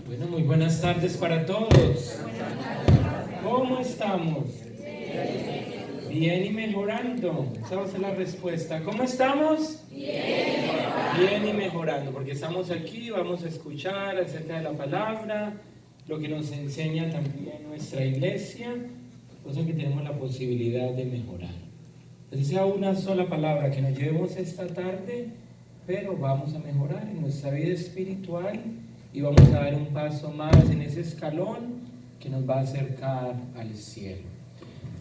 Bueno, muy buenas tardes para todos. ¿Cómo estamos? Bien y mejorando. Esa va a ser la respuesta. ¿Cómo estamos? Bien y mejorando, porque estamos aquí, vamos a escuchar acerca de la palabra, lo que nos enseña también nuestra iglesia, cosa que tenemos la posibilidad de mejorar. Entonces sea una sola palabra que nos llevemos esta tarde, pero vamos a mejorar en nuestra vida espiritual y vamos a dar un paso más en ese escalón que nos va a acercar al cielo.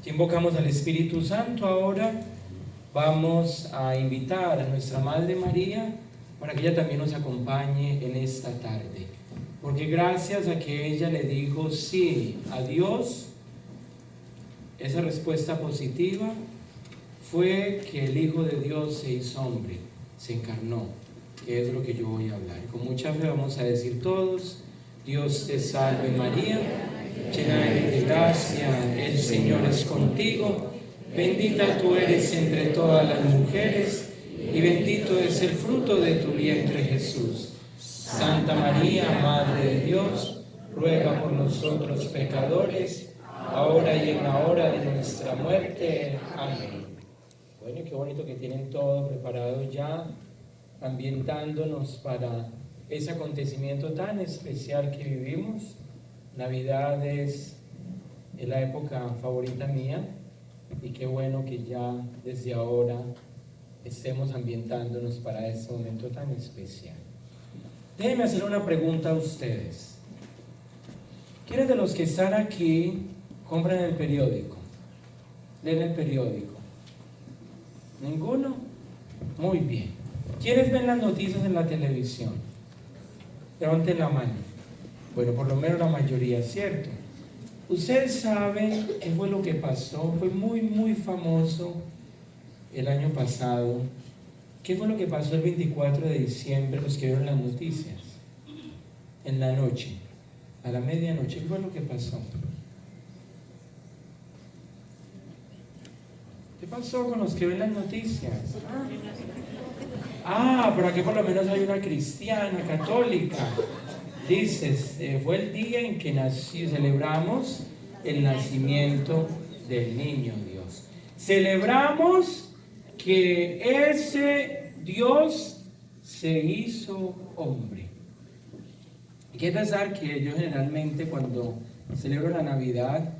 Si invocamos al Espíritu Santo ahora, vamos a invitar a nuestra Madre María para que ella también nos acompañe en esta tarde. Porque gracias a que ella le dijo sí a Dios, esa respuesta positiva fue que el Hijo de Dios se hizo hombre, se encarnó, que es lo que yo voy a hablar. Con mucha fe vamos a decir todos: Dios te salve María, llena eres de gracia, el Señor es contigo, bendita tú eres entre todas las mujeres, y bendito es el fruto de tu vientre Jesús. Santa María, Madre de Dios, ruega por nosotros pecadores, ahora y en la hora de nuestra muerte. Amén. Bueno, qué bonito que tienen todo preparado ya, ambientándonos para ese acontecimiento tan especial que vivimos. Navidad es la época favorita mía y qué bueno que ya desde ahora estemos ambientándonos para ese momento tan especial. Déjenme hacer una pregunta a ustedes. ¿Quiénes de los que están aquí compran el periódico? ¿Leen el periódico? ¿Ninguno? Muy bien. ¿Quiénes ven las noticias en la televisión? Levanten la mano. Bueno, por lo menos la mayoría, ¿cierto? Ustedes saben qué fue lo que pasó. Fue muy famoso el año pasado. ¿Qué fue lo que pasó el 24 de diciembre? Los que vieron las noticias. En la noche, a la medianoche. ¿Qué fue lo que pasó? ¿Qué pasó con los que ven las noticias? Pero aquí por lo menos hay una cristiana, católica. Dices, fue el día en que celebramos el nacimiento del niño Dios. Celebramos que ese Dios se hizo hombre. Hay que pensar que yo generalmente cuando celebro la Navidad,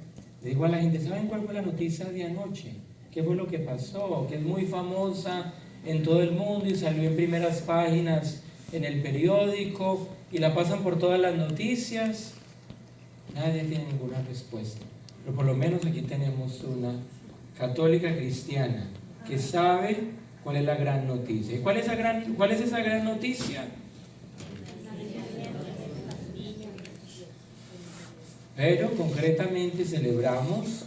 le digo a la gente: ¿saben cuál fue la noticia de anoche? ¿Qué fue lo que pasó? Que es muy famosa en todo el mundo y salió en primeras páginas en el periódico y la pasan por todas las noticias. Nadie tiene ninguna respuesta, pero por lo menos aquí tenemos una católica cristiana que sabe cuál es la gran noticia. ¿Y cuál es esa gran noticia? Pero concretamente celebramos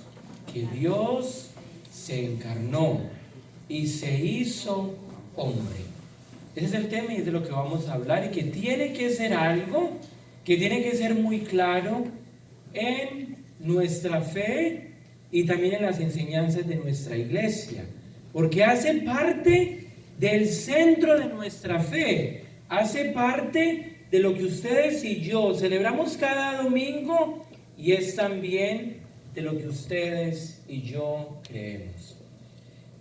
que Dios se encarnó y se hizo hombre. Ese es el tema y es de lo que vamos a hablar, y que tiene que ser algo que tiene que ser muy claro en nuestra fe y también en las enseñanzas de nuestra iglesia, porque hace parte del centro de nuestra fe, hace parte de lo que ustedes y yo celebramos cada domingo, y es también de lo que ustedes y yo creemos.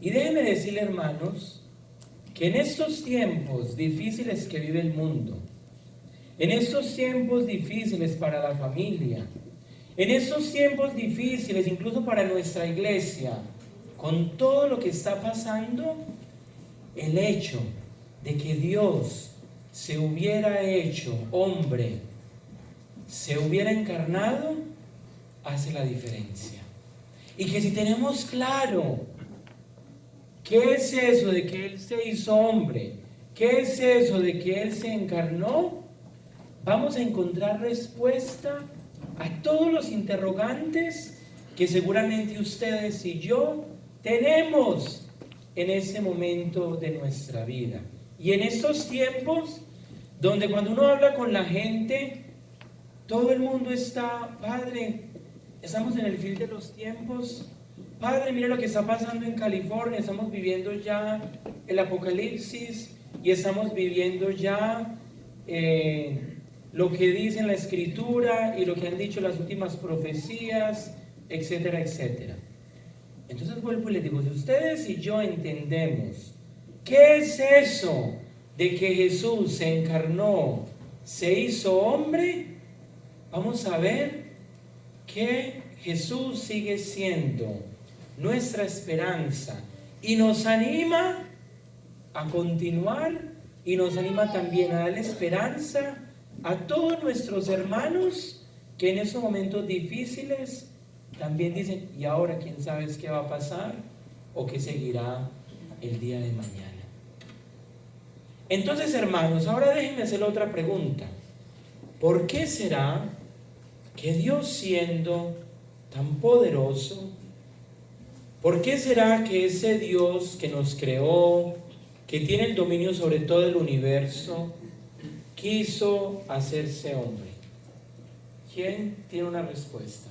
Y déjenme decirle, hermanos, que en estos tiempos difíciles que vive el mundo, en estos tiempos difíciles para la familia, en estos tiempos difíciles incluso para nuestra iglesia, con todo lo que está pasando, el hecho de que Dios se hubiera hecho hombre, se hubiera encarnado, hace la diferencia. Y que si tenemos claro ¿qué es eso de que Él se hizo hombre? ¿Qué es eso de que Él se encarnó? Vamos a encontrar respuesta a todos los interrogantes que seguramente ustedes y yo tenemos en ese momento de nuestra vida. Y en estos tiempos, donde cuando uno habla con la gente, todo el mundo está: Padre, estamos en el fin de los tiempos. Padre, mira lo que está pasando en California, estamos viviendo ya el apocalipsis y estamos viviendo ya lo que dice la Escritura y lo que han dicho las últimas profecías, etcétera, etcétera. Entonces vuelvo y les digo, si ustedes y yo entendemos qué es eso de que Jesús se encarnó, se hizo hombre, vamos a ver que Jesús sigue siendo nuestra esperanza y nos anima a continuar y nos anima también a darle esperanza a todos nuestros hermanos que en esos momentos difíciles también dicen, y ahora quién sabe qué va a pasar o qué seguirá el día de mañana. Entonces, hermanos, ahora déjenme hacer otra pregunta. ¿Por qué será que Dios, siendo tan poderoso, por qué será que ese Dios que nos creó, que tiene el dominio sobre todo el universo, quiso hacerse hombre? ¿Quién tiene una respuesta?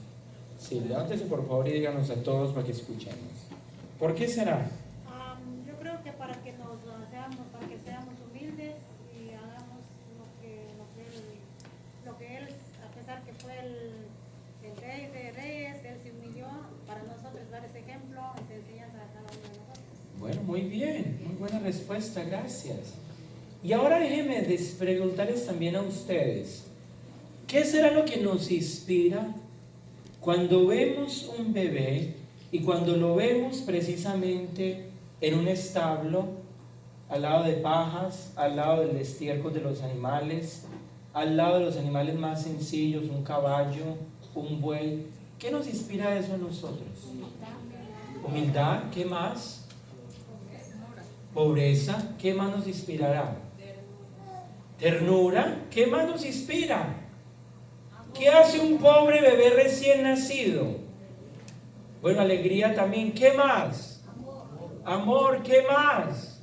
Sí, levántese por favor y díganos a todos para que escuchemos. ¿Por qué será? Yo creo que para que seamos humildes y hagamos lo que él, a pesar que fue el rey de reyes, él se humilló para nosotros dar ese ejemplo, esa enseñanza a cada uno de nosotros. Bueno, muy bien, muy buena respuesta, gracias. Y ahora déjenme preguntarles también a ustedes, ¿qué será lo que nos inspira cuando vemos un bebé y cuando lo vemos precisamente en un establo, al lado de pajas, al lado del estiércol de los animales, al lado de los animales más sencillos, un caballo, un buey? ¿Qué nos inspira eso a nosotros? Humildad, ¿qué más? Pobreza, ¿qué más nos inspirará? Ternura, ¿qué más nos inspira? ¿Qué hace un pobre bebé recién nacido? Bueno, alegría también, ¿qué más? Amor, ¿qué más?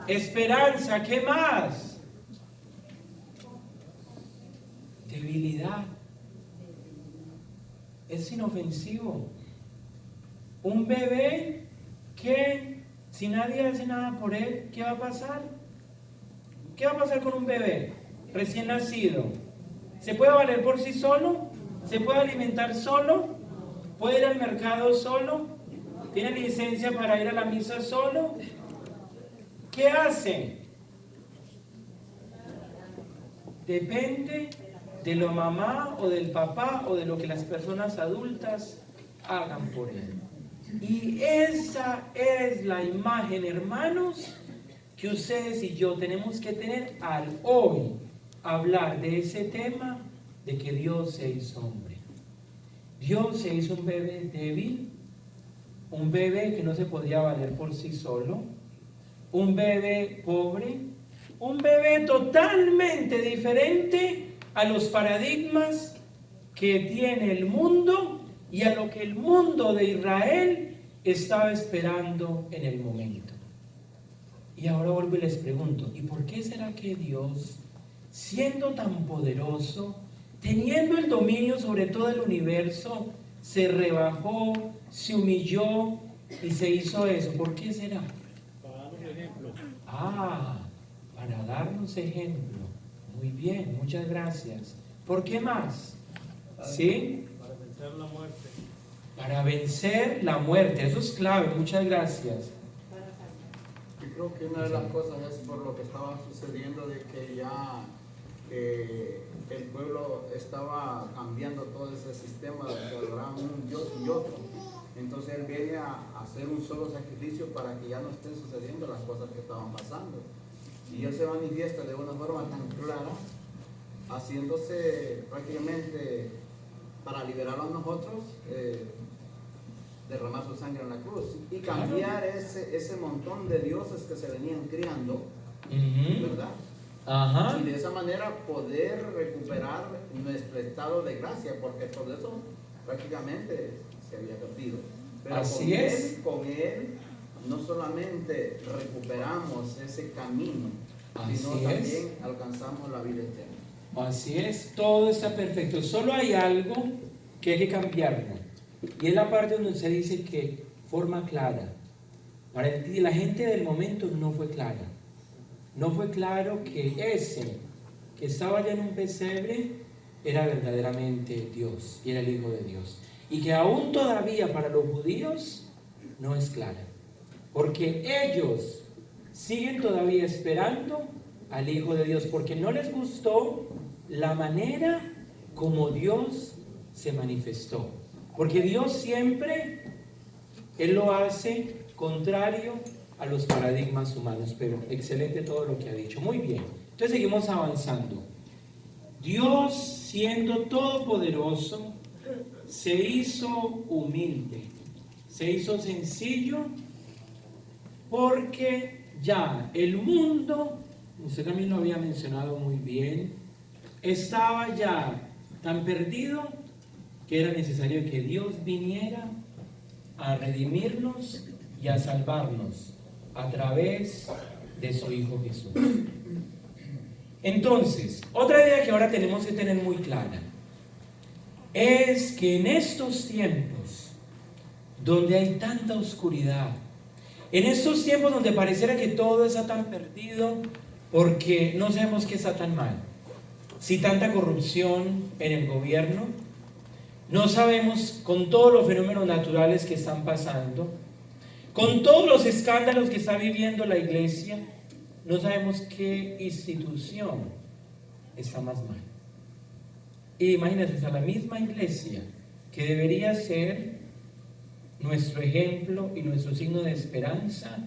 Esperanza, ¿qué más? Debilidad. Es inofensivo. Un bebé que si nadie hace nada por él, ¿qué va a pasar? ¿Qué va a pasar con un bebé recién nacido? ¿Se puede valer por sí solo? ¿Se puede alimentar solo? ¿Puede ir al mercado solo? ¿Tiene licencia para ir a la misa solo? ¿Qué hace? Depende de la mamá o del papá o de lo que las personas adultas hagan por él. Y esa es la imagen, hermanos, que ustedes y yo tenemos que tener al hoy hablar de ese tema de que Dios se hizo hombre. Dios se hizo un bebé débil, un bebé que no se podía valer por sí solo, un bebé pobre, un bebé totalmente diferente a los paradigmas que tiene el mundo y a lo que el mundo de Israel estaba esperando en el momento. Y ahora vuelvo y les pregunto, ¿y por qué será que Dios, siendo tan poderoso, teniendo el dominio sobre todo el universo, se rebajó, se humilló y se hizo eso? ¿Por qué será? Para darnos ejemplo. Para darnos ejemplo. Muy bien, muchas gracias. ¿Por qué más? ¿Sí? Para vencer la muerte. Para vencer la muerte. Eso es clave, muchas gracias. Yo creo que una de las cosas es por lo que estaba sucediendo de que ya el pueblo estaba cambiando todo ese sistema de adorar un Dios y otro. Entonces él viene a hacer un solo sacrificio para que ya no estén sucediendo las cosas que estaban pasando. Y él se manifiesta de una forma tan clara, haciéndose prácticamente para liberar a nosotros, derramar su sangre en la cruz y cambiar ese montón de dioses que se venían criando, ¿verdad? Ajá. Y de esa manera poder recuperar nuestro estado de gracia, porque todo eso prácticamente se había perdido. Pero Así es. Con él no solamente recuperamos ese camino, sino Así también es. alcanzamos la vida eterna. Así es, todo está perfecto. Solo hay algo que hay que cambiarlo. Y es la parte donde se dice que forma clara. Para la gente del momento no fue clara. No fue claro que ese que estaba allá en un pesebre era verdaderamente Dios y era el Hijo de Dios. Y que aún todavía para los judíos no es clara, porque ellos siguen todavía esperando al Hijo de Dios, porque no les gustó la manera como Dios se manifestó. Porque Dios siempre, Él lo hace contrario a los paradigmas humanos. Pero excelente todo lo que ha dicho. Muy bien. Entonces seguimos avanzando. Dios, siendo todopoderoso, se hizo humilde, se hizo sencillo, porque ya el mundo, usted también lo había mencionado muy bien, estaba ya tan perdido que era necesario que Dios viniera a redimirnos y a salvarnos a través de su Hijo Jesús. Entonces, otra idea que ahora tenemos que tener muy clara es que en estos tiempos donde hay tanta oscuridad, en estos tiempos donde pareciera que todo está tan perdido porque no sabemos qué está tan mal, si tanta corrupción en el gobierno, no sabemos con todos los fenómenos naturales que están pasando, con todos los escándalos que está viviendo la iglesia, no sabemos qué institución está más mal. Y imagínense, a la misma iglesia que debería ser nuestro ejemplo y nuestro signo de esperanza,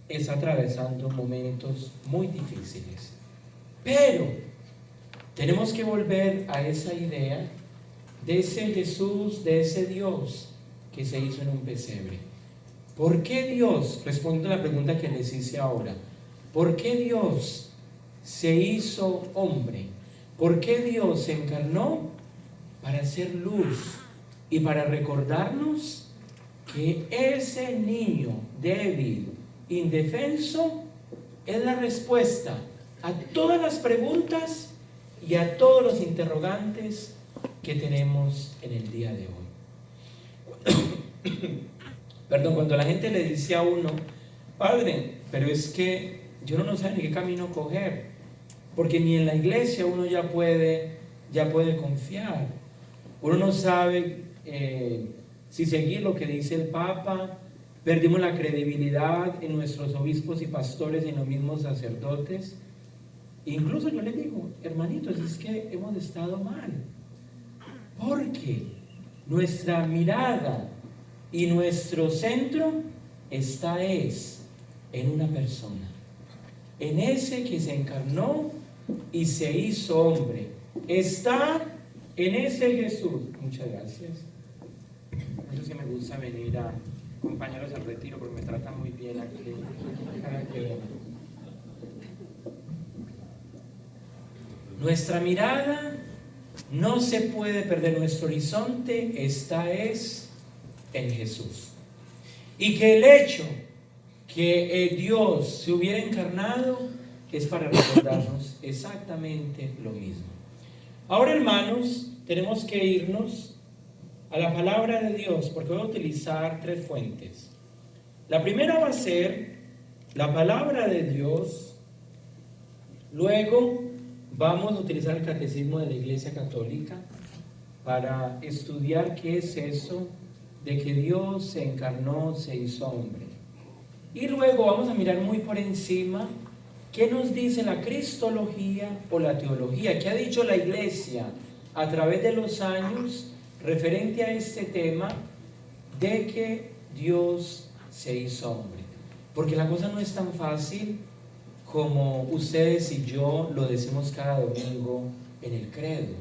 está atravesando momentos muy difíciles. Pero tenemos que volver a esa idea de ese Jesús, de ese Dios que se hizo en un pesebre. ¿Por qué Dios? Respondo a la pregunta que les hice ahora. ¿Por qué Dios se hizo hombre? ¿Por qué Dios se encarnó? Para hacer luz y para recordarnos que ese niño débil, indefenso, es la respuesta a todas las preguntas y a todos los interrogantes que tenemos en el día de hoy. Perdón, cuando la gente le dice a uno, padre, pero es que yo no sé ni qué camino coger, porque ni en la iglesia uno ya puede confiar. Uno no sabe si seguir lo que dice el Papa, perdimos la credibilidad en nuestros obispos y pastores y en los mismos sacerdotes. Incluso yo les digo, hermanitos, es que hemos estado mal, porque nuestra mirada y nuestro centro está en una persona, en ese que se encarnó y se hizo hombre. Está en ese Jesús. Muchas gracias. Eso sí me gusta venir a compañeros al retiro porque me tratan muy bien aquí. Nuestra mirada no se puede perder, nuestro horizonte está en Jesús. Y que el hecho que Dios se hubiera encarnado es para recordarnos exactamente lo mismo. Ahora, hermanos, tenemos que irnos a la palabra de Dios, porque voy a utilizar 3 fuentes. La primera va a ser la palabra de Dios. Luego vamos a utilizar el catecismo de la Iglesia Católica para estudiar qué es eso de que Dios se encarnó, se hizo hombre. Y luego vamos a mirar muy por encima qué nos dice la cristología o la teología, qué ha dicho la Iglesia a través de los años referente a este tema de que Dios se hizo hombre. Porque la cosa no es tan fácil como ustedes y yo lo decimos cada domingo en el credo.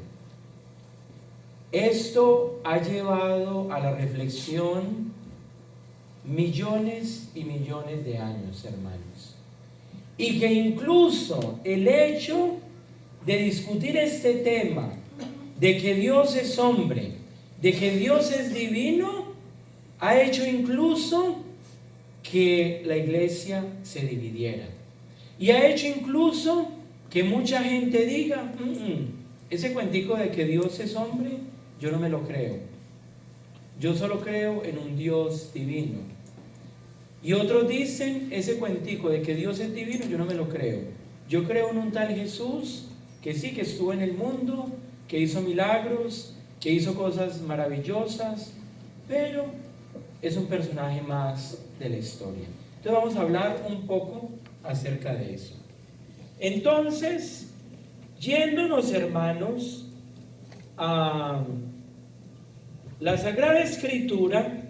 Esto ha llevado a la reflexión millones y millones de años, hermanos. Y que incluso el hecho de discutir este tema, de que Dios es hombre, de que Dios es divino, ha hecho incluso que la iglesia se dividiera. Y ha hecho incluso que mucha gente diga, ese cuentico de que Dios es hombre, yo no me lo creo. Yo solo creo en un Dios divino. Y otros dicen, ese cuentico de que Dios es divino, yo no me lo creo. Yo creo en un tal Jesús que sí, que estuvo en el mundo, que hizo milagros, que hizo cosas maravillosas, pero es un personaje más de la historia. Entonces vamos a hablar un poco acerca de eso. Entonces, yéndonos, hermanos, a la Sagrada Escritura,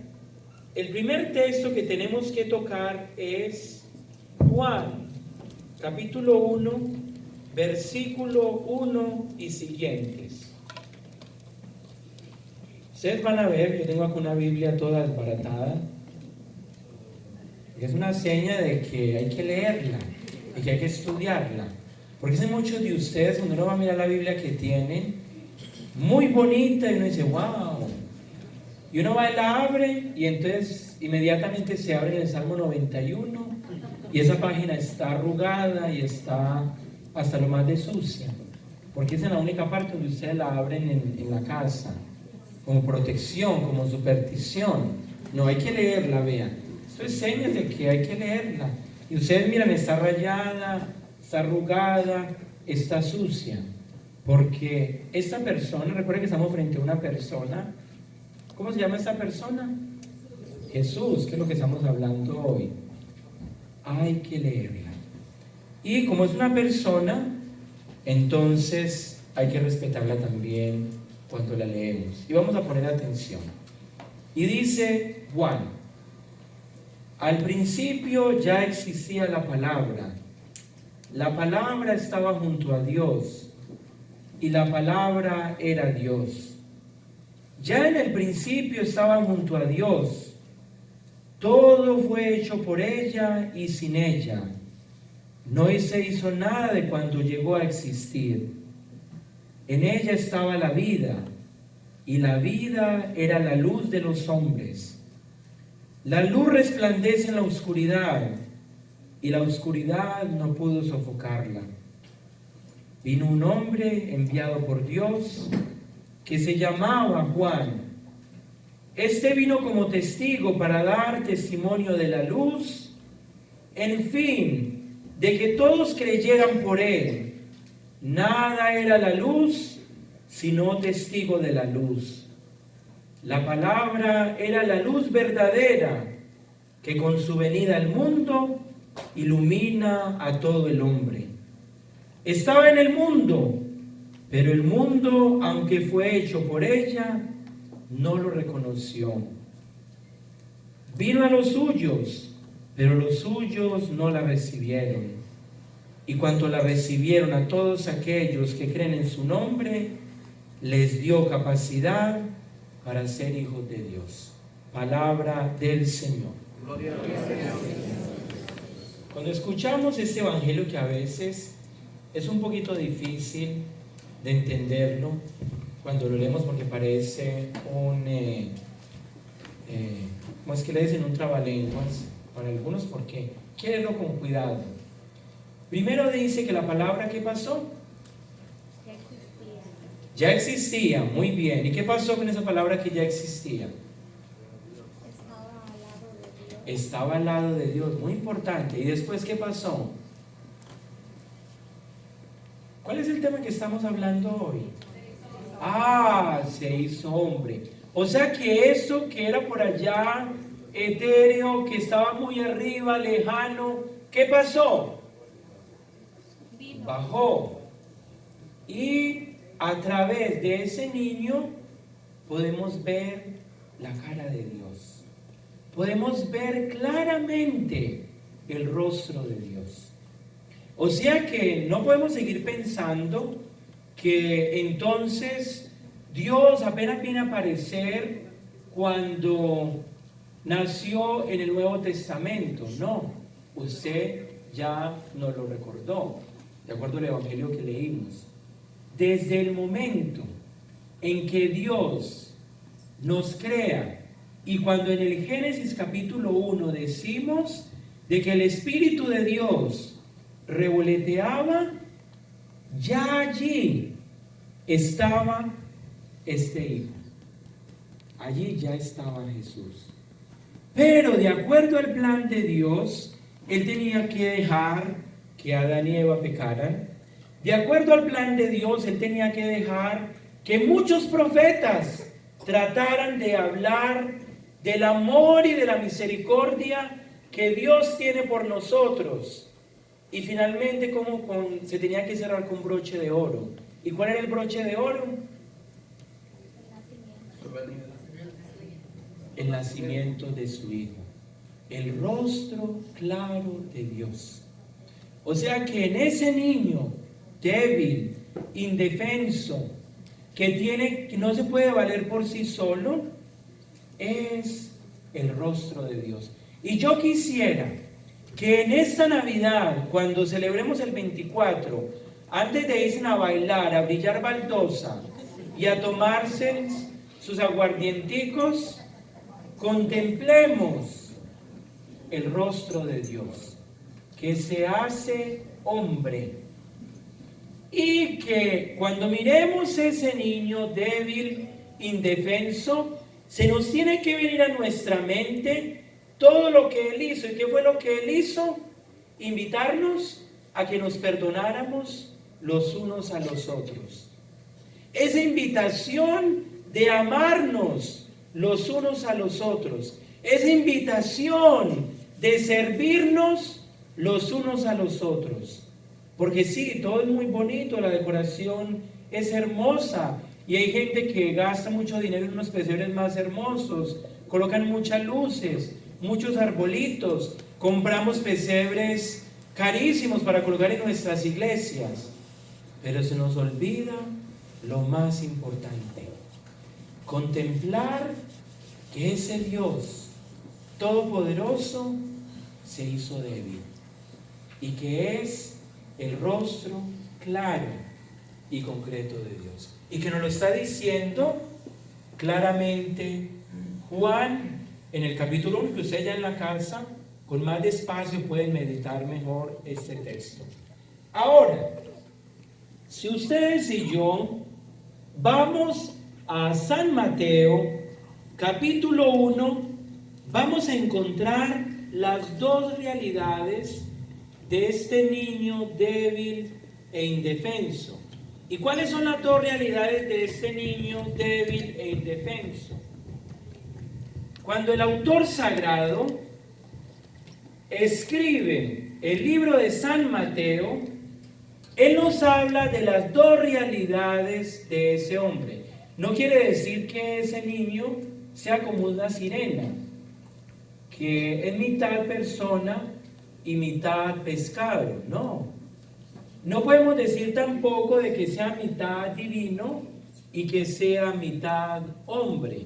el primer texto que tenemos que tocar es Juan, capítulo 1, versículo 1 y siguientes. Ustedes van a ver, yo tengo aquí una Biblia toda desbaratada. Es una seña de que hay que leerla y que hay que estudiarla. Porque sé muchos de ustedes, cuando uno va a mirar la Biblia que tienen, muy bonita, y uno dice, wow. Y uno va y la abre, y entonces inmediatamente se abre en el Salmo 91, y esa página está arrugada y está hasta lo más de sucia. Porque esa es la única parte donde ustedes la abren en la casa, como protección, como superstición. No, hay que leerla, vean. Esto es señas de que hay que leerla. Y ustedes miran, está rayada, está arrugada, está sucia. Porque esta persona, recuerden que estamos frente a una persona. ¿Cómo se llama esta persona? Jesús, que es lo que estamos hablando hoy. Hay que leerla. Y como es una persona, entonces hay que respetarla también cuando la leemos. Y vamos a poner atención. Y dice Juan: al principio ya existía la palabra. La palabra estaba junto a Dios, y la palabra era Dios. Ya en el principio estaba junto a Dios. Todo fue hecho por ella y sin ella no se hizo nada de cuanto llegó a existir. En ella estaba la vida, y la vida era la luz de los hombres. La luz resplandece en la oscuridad, y la oscuridad no pudo sofocarla. Vino un hombre enviado por Dios, que se llamaba Juan. Este vino como testigo para dar testimonio de la luz, en fin, de que todos creyeran por él. Nada era la luz, sino testigo de la luz. La palabra era la luz verdadera, que con su venida al mundo ilumina a todo el hombre. Estaba en el mundo, pero el mundo, aunque fue hecho por ella, no lo reconoció. Vino a los suyos, pero los suyos no la recibieron. Y cuando la recibieron, a todos aquellos que creen en su nombre, les dio capacidad para ser hijos de Dios. Palabra del Señor. Gloria a Dios. Cuando escuchamos este evangelio, que a veces es un poquito difícil de entenderlo cuando lo leemos, porque parece un ¿cómo es que le dicen? Un trabalenguas para algunos. ¿Por qué? Quédenlo con cuidado. Primero dice que la palabra, ¿qué pasó? Ya existía, muy bien. ¿Y qué pasó con esa palabra que ya existía? Estaba al lado de Dios, muy importante. ¿Y después qué pasó? ¿Cuál es el tema que estamos hablando hoy? Se hizo hombre. O sea que eso que era por allá, etéreo, que estaba muy arriba, lejano, ¿qué pasó? Bajó. Y a través de ese niño podemos ver la cara de Dios. Podemos ver claramente el rostro de Dios. O sea que no podemos seguir pensando que entonces Dios apenas viene a aparecer cuando nació en el Nuevo Testamento. No, usted ya nos lo recordó, de acuerdo al Evangelio que leímos. Desde el momento en que Dios nos crea, y cuando en el Génesis capítulo 1 decimos de que el Espíritu de Dios revoloteaba, ya allí estaba este hijo. Allí ya estaba Jesús. Pero de acuerdo al plan de Dios, Él tenía que dejar que Adán y Eva pecaran. De acuerdo al plan de Dios, Él tenía que dejar que muchos profetas trataran de hablar del amor y de la misericordia que Dios tiene por nosotros. Y finalmente, se tenía que cerrar con broche de oro. ¿Y cuál era el broche de oro? El nacimiento de su Hijo, el rostro claro de Dios. O sea que en ese niño débil, indefenso, que no se puede valer por sí solo, es el rostro de Dios. Y yo quisiera que en esta Navidad, cuando celebremos el 24, antes de irse a bailar, a brillar baldosa y a tomarse sus aguardienticos, contemplemos el rostro de Dios, que se hace hombre. Y que cuando miremos ese niño débil, indefenso, se nos tiene que venir a nuestra mente todo lo que Él hizo. ¿Y qué fue lo que Él hizo? Invitarnos a que nos perdonáramos los unos a los otros. Esa invitación de amarnos los unos a los otros. Esa invitación de servirnos los unos a los otros. Porque sí, todo es muy bonito, la decoración es hermosa y hay gente que gasta mucho dinero en unos pesebres más hermosos, colocan muchas luces, muchos arbolitos, compramos pesebres carísimos para colocar en nuestras iglesias, pero se nos olvida lo más importante: contemplar que ese Dios todopoderoso se hizo débil y que es el rostro claro y concreto de Dios, y que nos lo está diciendo claramente Juan en el capítulo 1, que ustedes ya en la casa con más despacio pueden meditar mejor este texto. Ahora, si ustedes y yo vamos a San Mateo capítulo 1, vamos a encontrar las dos realidades de este niño débil e indefenso. ¿Y cuáles son las dos realidades de este niño débil e indefenso? Cuando el autor sagrado escribe el libro de San Mateo, él nos habla de las dos realidades de ese hombre. No quiere decir que ese niño sea como una sirena, que es mitad persona y mitad pescado. No podemos decir tampoco de que sea mitad divino y que sea mitad hombre.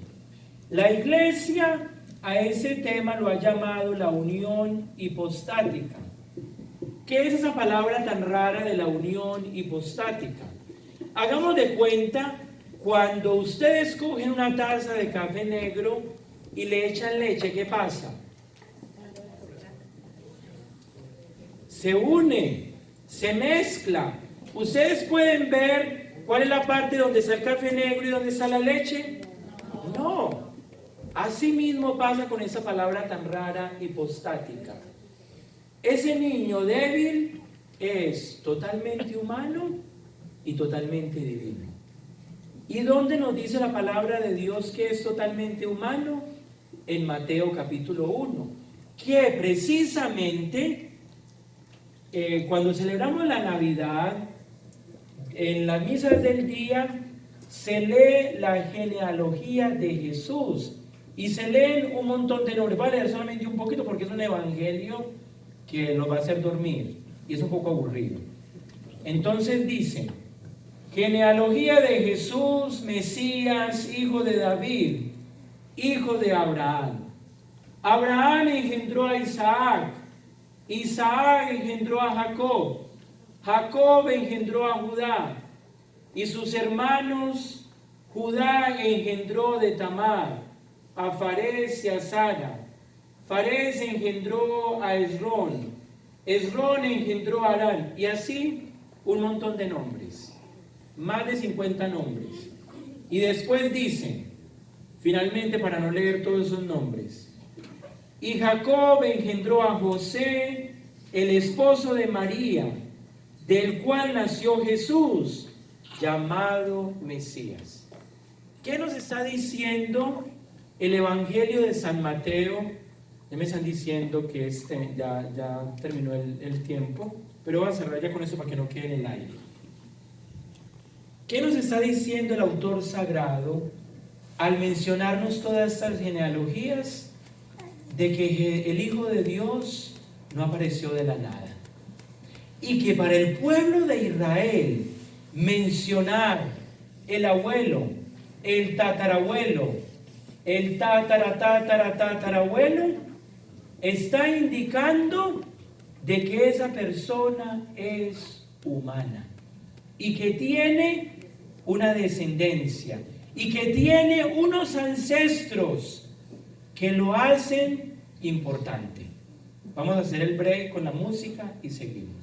La Iglesia a ese tema lo ha llamado la unión hipostática. ¿Qué es esa palabra tan rara de la unión hipostática? Hagamos de cuenta cuando ustedes cogen una taza de café negro y le echan leche, ¿qué pasa? Se une, se mezcla. ¿Ustedes pueden ver cuál es la parte donde está el café negro y donde está la leche? No. Así mismo pasa con esa palabra tan rara, hipostática. Ese niño débil es totalmente humano y totalmente divino. ¿Y dónde nos dice la palabra de Dios que es totalmente humano? En Mateo capítulo 1, que precisamente cuando celebramos la Navidad, en las misas del día se lee la genealogía de Jesús y se leen un montón de nombres. Voy a leer solamente un poquito porque es un evangelio que nos va a hacer dormir y es un poco aburrido. Entonces dice: genealogía de Jesús, Mesías, hijo de David, hijo de Abraham. Abraham engendró a Isaac, Isaac engendró a Jacob, Jacob engendró a Judá, y sus hermanos. Judá engendró de Tamar a Farés y a Sara. Farés engendró a Esrón, Esrón engendró a Arán, y así un montón de nombres, más de 50 nombres. Y después dice, finalmente, para no leer todos esos nombres: y Jacob engendró a José, el esposo de María, del cual nació Jesús, llamado Mesías. ¿Qué nos está diciendo el Evangelio de San Mateo? Ya me están diciendo que ya terminó el tiempo, pero voy a cerrar ya con eso para que no quede en el aire. ¿Qué nos está diciendo el autor sagrado al mencionarnos todas estas genealogías? De que el Hijo de Dios no apareció de la nada. Y que para el pueblo de Israel mencionar el abuelo, el tatarabuelo, el tatarabuelo, está indicando de que esa persona es humana y que tiene una descendencia y que tiene unos ancestros que lo hacen importante. Vamos a hacer el break con la música y seguimos.